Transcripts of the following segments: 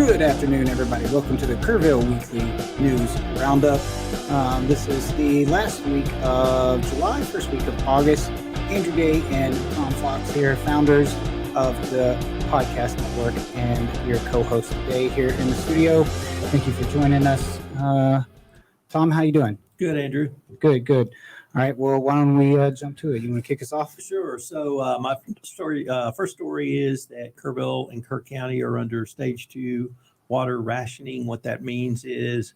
Good afternoon, everybody. Welcome to the Kerrville Weekly News Roundup. This is the last week of July, first week of August. Andrew Day and Tom Fox here, founders of the podcast network and your co-host today here in the studio. Thank you for joining us. Tom, how you doing? Good, Andrew. Good. All right, well, why don't we jump to it? You want to kick us off? Sure. So my first story is that Kerrville and Kerr County are under stage 2 water rationing. What that means is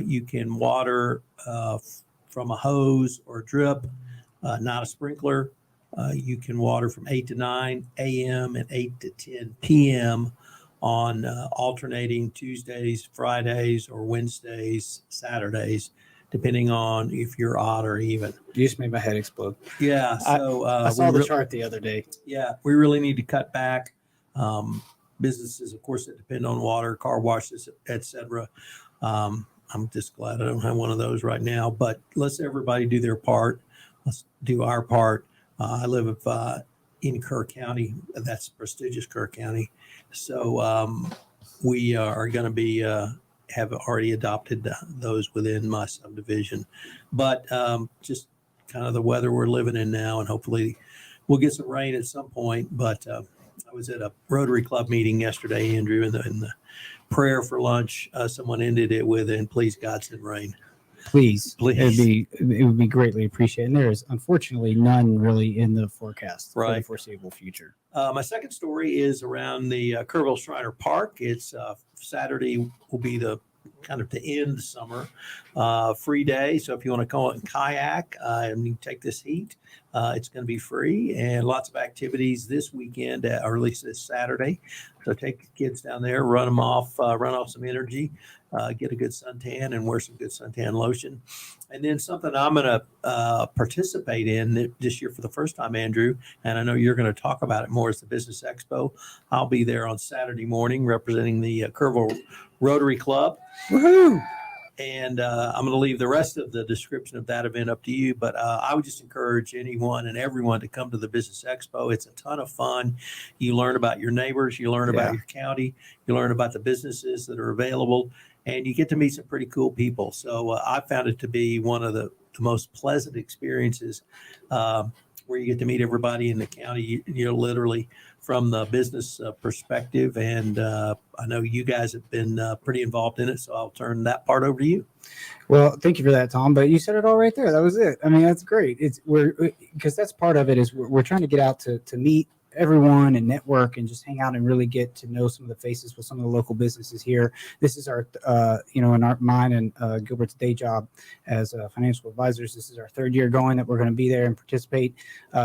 you can water from a hose or drip, not a sprinkler. You can water from 8 to 9 a.m. and 8 to 10 p.m. on alternating Tuesdays, Fridays, or Wednesdays, Saturdays, depending on if you're odd or even. You just made my head explode. Yeah. So I saw the chart the other day. Yeah, we really need to cut back. Businesses, of course, that depend on water, car washes, etc. I'm just glad I don't have one of those right now. But let's everybody do their part. Let's do our part. I live in Kerr County. That's prestigious Kerr County. So we are going to be have already adopted those within my subdivision. But just kind of the weather we're living in now, and hopefully we'll get some rain at some point. But I was at a Rotary Club meeting yesterday, Andrew, in the prayer for lunch. Someone ended it with, "And please, God, send rain." Please. It would be greatly appreciated. And there is unfortunately none really in the forecast for the foreseeable future. My second story is around the Kerrville-Schreiner Park. It's Saturday will be the kind of to end the summer free day. So if you want to go and kayak and you take this heat, it's going to be free, and lots of activities this weekend, or at least this Saturday. So take the kids down there, run off some energy, get a good suntan, and wear some good suntan lotion. And then something I'm going to participate in this year for the first time, Andrew, and I know you're going to talk about it more, is the Business Expo. I'll be there on Saturday morning representing the Kerrville Rotary Club. Woohoo! And I'm going to leave the rest of the description of that event up to you. But I would just encourage anyone and everyone to come to the Business Expo. It's a ton of fun. You learn about your neighbors. You learn about your county. You learn about the businesses that are available. And you get to meet some pretty cool people. So I found it to be one of the most pleasant experiences where you get to meet everybody in the county, literally from the business perspective. And I know you guys have been pretty involved in it, so I'll turn that part over to you. Well, thank you for that, Tom. But you said it all right there. That was it. I mean, that's great. Because that's part of it is we're trying to get out to meet everyone and network and just hang out and really get to know some of the faces with some of the local businesses here. This is our, in mine and Gilbert's day job as financial advisors. This is our third year going that we're going to be there and participate.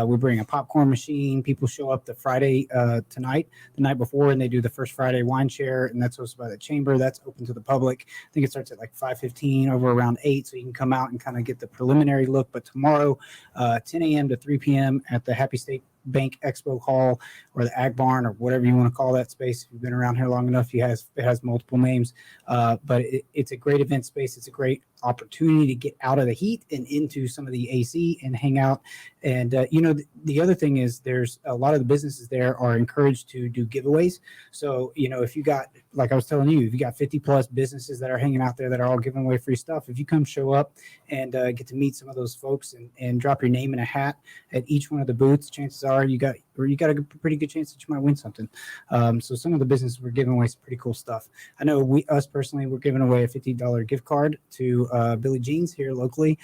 We bring a popcorn machine. People show up the Friday the night before, and they do the first Friday wine share, and that's hosted by the chamber. That's open to the public. I think it starts at like 5:15 over around 8, so you can come out and kind of get the preliminary look. But tomorrow, 10 a.m. to 3 p.m. at the Happy State Bank Expo Hall or the Ag Barn or whatever you want to call that space. If you've been around here long enough, it has multiple names, but it's a great event space. It's a great opportunity to get out of the heat and into some of the AC and hang out. And the other thing is there's a lot of the businesses there are encouraged to do giveaways. So if you got, like I was telling you, if you got 50 plus businesses that are hanging out there that are all giving away free stuff, if you come show up and get to meet some of those folks and drop your name in a hat at each one of the booths, chances are you got a pretty good chance that you might win something. So some of the businesses were giving away some pretty cool stuff. I know us personally, we're giving away a $50 gift card to Billy Jean's here locally.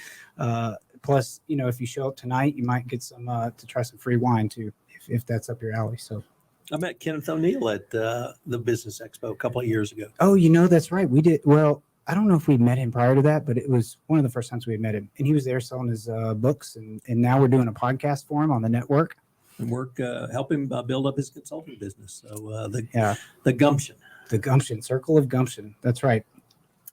Plus, if you show up tonight, you might get some to try some free wine too, if that's up your alley. So I met Kenneth O'Neill at the Business Expo a couple of years ago. Oh, that's right. We did. Well, I don't know if we met him prior to that, but it was one of the first times we had met him. And he was there selling his books. And now we're doing a podcast for him on the network. And help him build up his consulting business. So the gumption. The gumption, circle of gumption. That's right.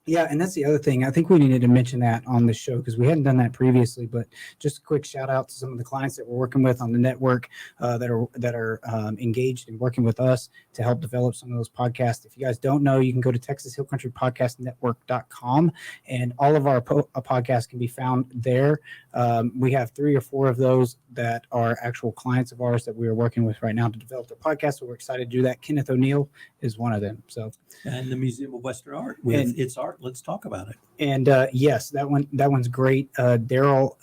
Yeah, and that's the other thing. I think we needed to mention that on the show because we hadn't done that previously. But just a quick shout out to some of the clients that we're working with on the network that are engaged in working with us to help develop some of those podcasts. If you guys don't know, you can go to TexasHillCountryPodcastNetwork.com, and all of our podcasts can be found there. We have 3 or 4 of those that are actual clients of ours that we are working with right now to develop their podcast. So we're excited to do that. Kenneth O'Neill is one of them. So, and the Museum of Western Art with its art. Let's talk about it. And yes, that one's great. Daryl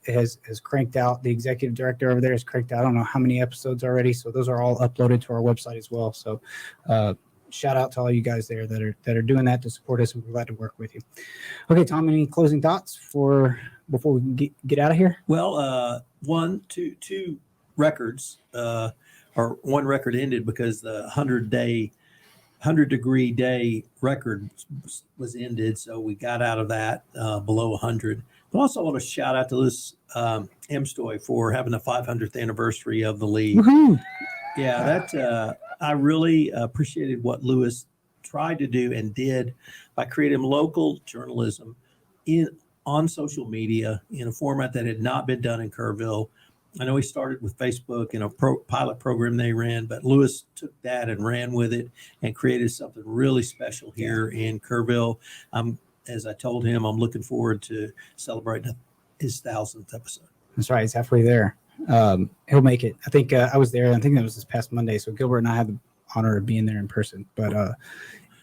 has cranked out. The executive director over there has cranked out I don't know how many episodes already. So those are all uploaded to our website as well. So shout out to all you guys there that are doing that to support us, and we're glad to work with you. Okay, Tom, any closing thoughts before we get out of here? Well, two records, or one record ended because the 100-degree day record was ended, so we got out of that below 100. But also want to shout out to Lewis Emstoy for having the 500th anniversary of the league. Woohoo! Yeah, that I really appreciated what Lewis tried to do and did by creating local journalism on social media in a format that had not been done in Kerrville. I know he started with Facebook and a pilot program they ran, but Lewis took that and ran with it and created something really special here in Kerrville. As I told him, I'm looking forward to celebrating his 1,000th episode. That's right. He's halfway there. He'll make it. I think I was there. I think that was this past Monday. So Gilbert and I had the honor of being there in person. But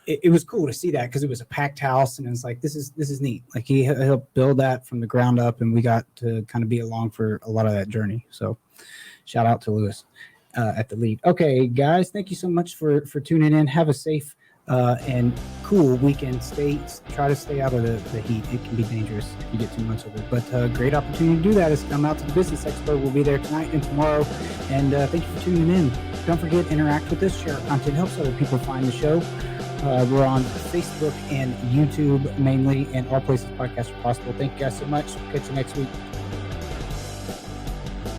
it was cool to see that because it was a packed house, and it's like this is neat. Like he helped build that from the ground up, and we got to kind of be along for a lot of that journey. So shout out to Lewis at the lead. Okay, guys, thank you so much for tuning in. Have a safe and cool weekend. Try to stay out of the heat. It can be dangerous if you get too much of it. But great opportunity to do that is come out to the Business Expo. We'll be there tonight and tomorrow. And thank you for tuning in. Don't forget, interact with us. Share our content. Helps other people find the show. We're on Facebook and YouTube mainly, and all places podcasts are possible. Thank you guys so much. Catch you next week.